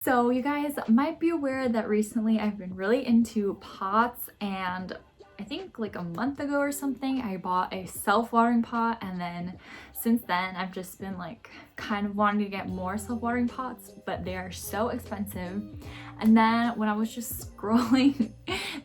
So you guys might be aware that recently I've been really into pots, and I think like a month ago or something I bought a self-watering pot, and then since then I've just been like kind of wanting to get more self-watering pots, but they are so expensive. And then when I was just scrolling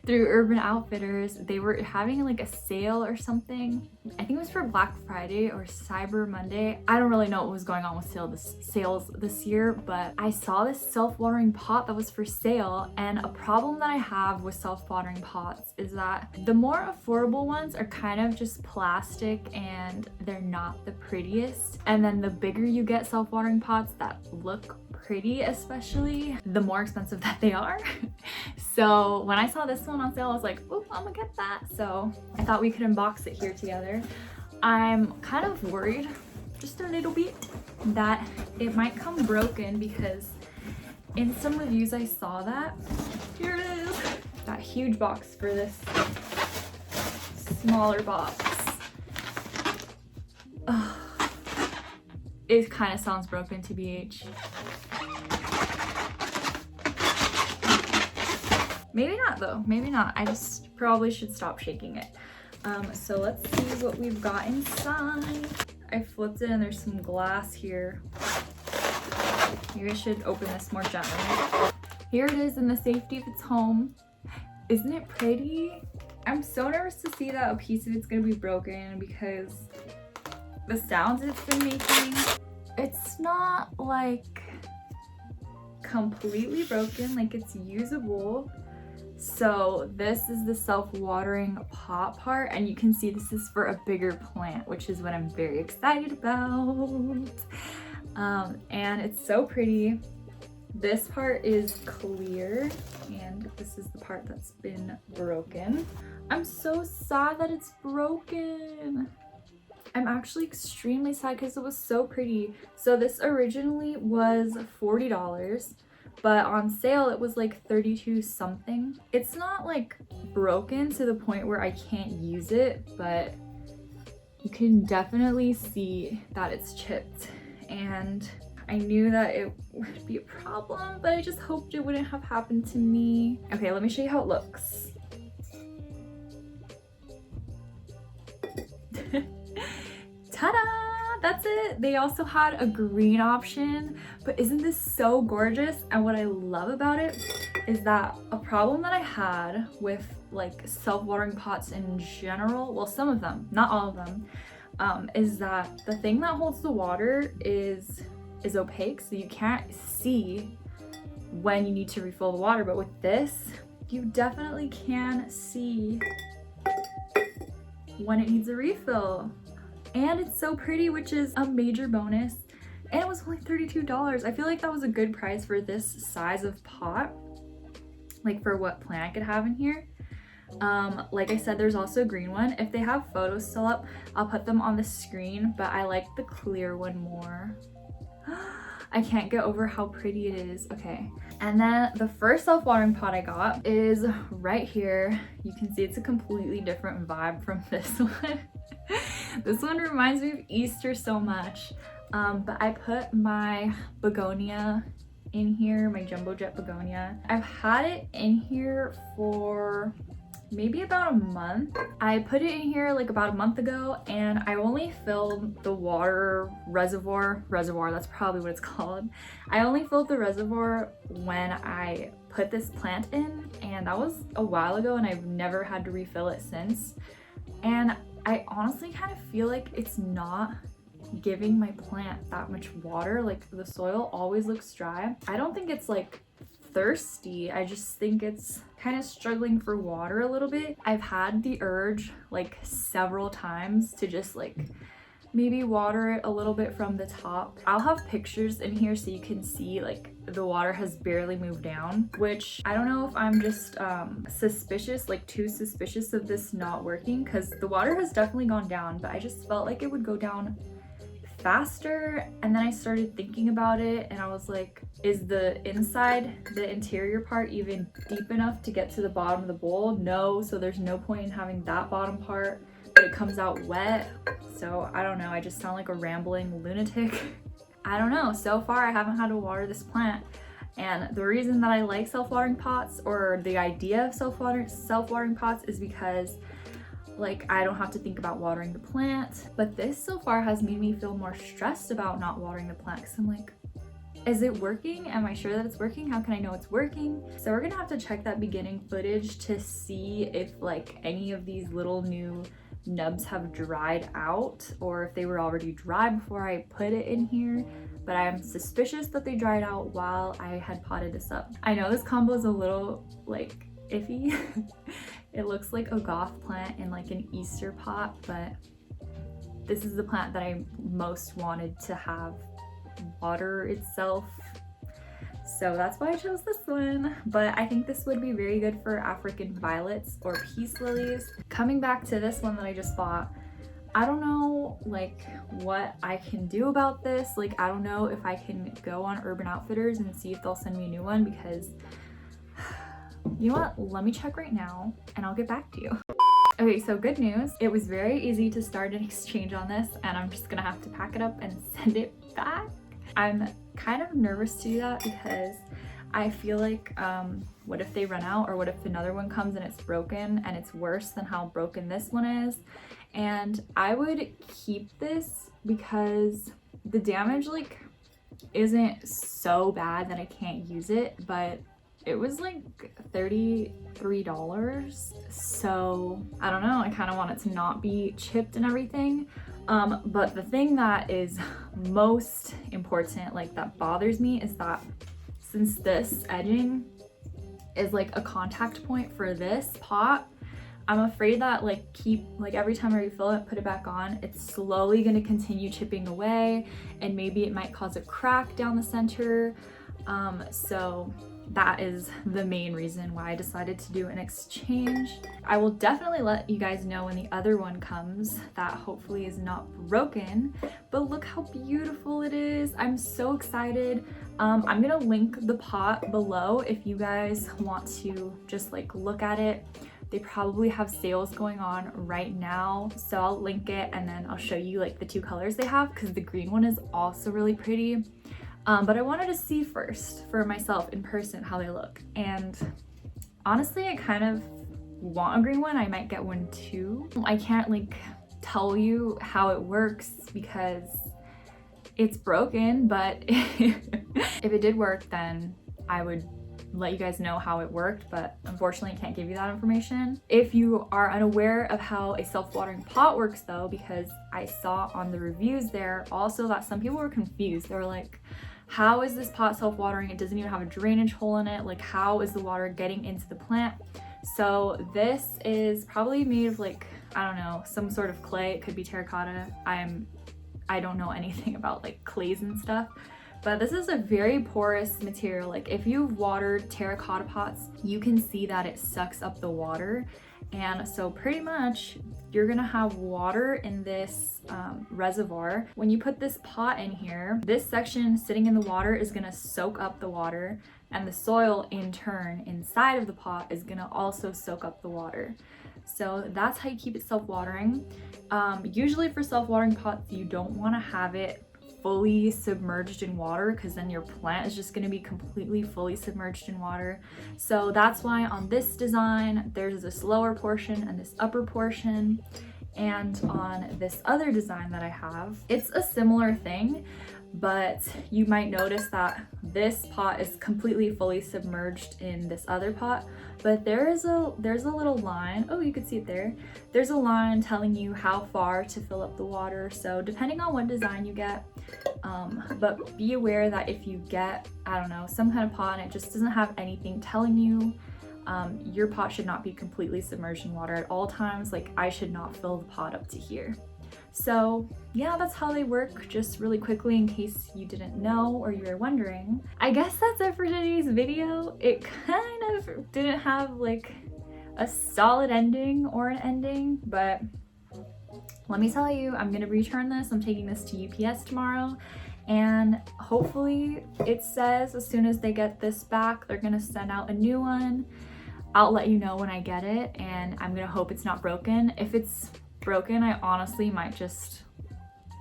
through Urban Outfitters, they were having like a sale or something. I think it was for Black Friday or Cyber Monday. I don't really know what was going on with sales this year, but I saw this self-watering pot that was for sale. And a problem that I have with self-watering pots is that the more affordable ones are kind of just plastic and they're not the prettiest. And then the bigger you get self-watering pots that look pretty, especially, the more expensive that they are. So when I saw this one on sale, I was like, oh, I'm gonna get that. So I thought we could unbox it here together. I'm kind of worried, just a little bit, that it might come broken because in some reviews I saw that. Here it is. That huge box for this smaller box. Ugh. It kind of sounds broken, TBH. Maybe not though, maybe not. I just probably should stop shaking it. So let's see what we've got inside. I flipped it and there's some glass here. Maybe I should open this more gently. Here it is in the safety of its home. Isn't it pretty? I'm so nervous to see that a piece of it's gonna be broken because the sounds it's been making. It's not like completely broken, like it's usable. So this is the self-watering pot part, and you can see this is for a bigger plant, which is what I'm very excited about. And it's so pretty. This part is clear, and this is the part that's been broken. I'm so sad that it's broken. I'm actually extremely sad because it was so pretty. So this originally was $40. But on sale it was like 32 something. It's not like broken to the point where I can't use it, but you can definitely see that it's chipped. And I knew that it would be a problem, but I just hoped it wouldn't have happened to me. Okay, let me show you how it looks. Ta-da! That's it. They also had a green option, but isn't this so gorgeous? And what I love about it is that a problem that I had with like self-watering pots in general, well, some of them, not all of them, is that the thing that holds the water is opaque, so you can't see when you need to refill the water. But with this, you definitely can see when it needs a refill. And it's so pretty, which is a major bonus. And it was only $32. I feel like that was a good price for this size of pot, like for what plant I could have in here. Like I said, there's also a green one. If they have photos still up, I'll put them on the screen, but I like the clear one more. I can't get over how pretty it is. Okay, and then the first self-watering pot I got is right here. You can see it's a completely different vibe from this one. This one reminds me of Easter so much. But I put my begonia in here, my jumbo jet begonia. I've had it in here for maybe about a month. I put it in here like about a month ago, and I only filled the water reservoir, that's probably what it's called. I only filled the reservoir when I put this plant in, and that was a while ago, and I've never had to refill it since. And I honestly kind of feel like it's not giving my plant that much water. Like the soil always looks dry. I don't think it's like thirsty, I just think it's kind of struggling for water a little bit. I've had the urge like several times to just like maybe water it a little bit from the top. I'll have pictures in here so you can see like the water has barely moved down, which I don't know if I'm just suspicious, like too suspicious of this not working, because the water has definitely gone down, but I just felt like it would go down faster. And then I started thinking about it, and I was like, is the interior part even deep enough to get to the bottom of the bowl? No, so there's no point in having that bottom part, but it comes out wet. So I don't know, I just sound like a rambling lunatic. I don't know, so far I haven't had to water this plant, And the reason that I like self-watering pots, or the idea of self-watering pots, is because like I don't have to think about watering the plant. But this so far has made me feel more stressed about not watering the plant, because I'm like, is it working? Am I sure that it's working? How can I know it's working? So we're gonna have to check that beginning footage to see if like any of these little new nubs have dried out, or if they were already dry before I put it in here. But I am suspicious that they dried out while I had potted this up. I know this combo is a little like iffy. It looks like a goth plant in like an Easter pot, but this is the plant that I most wanted to have water itself, so that's why I chose this one. But I think this would be very good for African violets or peace lilies. Coming back to this one that I just bought, I don't know like what I can do about this. Like I don't know if I can go on Urban Outfitters and see if they'll send me a new one, because you know what, let me check right now and I'll get back to you. Okay, so good news. It was very easy to start an exchange on this, and I'm just gonna have to pack it up and send it back. I'm kind of nervous to do that because I feel like what if they run out, or what if another one comes and it's broken and it's worse than how broken this one is? And I would keep this because the damage like isn't so bad that I can't use it, but it was like $33, so I don't know, I kind of want it to not be chipped and everything. But the thing that is most important, like that bothers me, is that since this edging is like a contact point for this pot, I'm afraid that like every time I refill it, put it back on, it's slowly going to continue chipping away, and maybe it might cause a crack down the center. So that is the main reason why I decided to do an exchange. I will definitely let you guys know when the other one comes that hopefully is not broken, but look how beautiful it is. I'm so excited. I'm gonna link the pot below if you guys want to just like look at it. They probably have sales going on right now, so I'll link it and then I'll show you like the two colors they have, because the green one is also really pretty. But I wanted to see first for myself in person how they look, and honestly I kind of want a green one. I might get one too. I can't like tell you how it works because it's broken, but if it did work then I would let you guys know how it worked, but unfortunately I can't give you that information. If you are unaware of how a self-watering pot works though, because I saw on the reviews there also that some people were confused. They were like, how is this pot self-watering? It doesn't even have a drainage hole in it. Like, how is the water getting into the plant? So this is probably made of like, I don't know, some sort of clay. It could be terracotta. I don't know anything about like clays and stuff, but this is a very porous material. Like if you've watered terracotta pots, you can see that it sucks up the water. And so pretty much you're gonna have water in this reservoir. When you put this pot in here, this section sitting in the water is gonna soak up the water, and the soil in turn inside of the pot is gonna also soak up the water. So that's how you keep it self-watering. Usually for self-watering pots, you don't wanna have it fully submerged in water, because then your plant is just going to be completely fully submerged in water. So that's why on this design there's this lower portion and this upper portion, and on this other design that I have it's a similar thing, but you might notice that this pot is completely fully submerged in this other pot, but there's a little line, oh you can see it there, there's a line telling you how far to fill up the water. So depending on what design you get, but be aware that if you get, I don't know, some kind of pot and it just doesn't have anything telling you, your pot should not be completely submerged in water at all times. Like I should not fill the pot up to here. So yeah, that's how they work, just really quickly in case you didn't know or you were wondering. I guess that's it for today's video. It kind of didn't have like a solid ending or an ending, but let me tell you, I'm gonna return this. I'm taking this to UPS tomorrow, and hopefully it says as soon as they get this back, they're gonna send out a new one. I'll let you know when I get it, and I'm gonna hope it's not broken. If it's broken, I honestly might just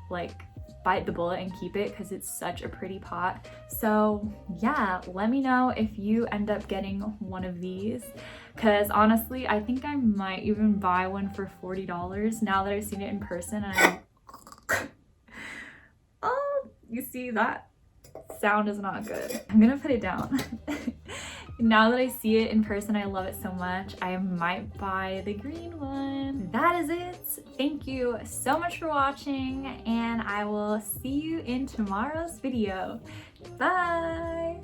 like bite the bullet and keep it because it's such a pretty pot. So yeah, let me know if you end up getting one of these, because honestly I think I might even buy one for $40 now that I've seen it in person. And oh, you see, that sound is not good. I'm gonna put it down. Now that I see it in person, I love it so much, I might buy the green one. That is it. Thank you so much for watching, and I will see you in tomorrow's video. Bye!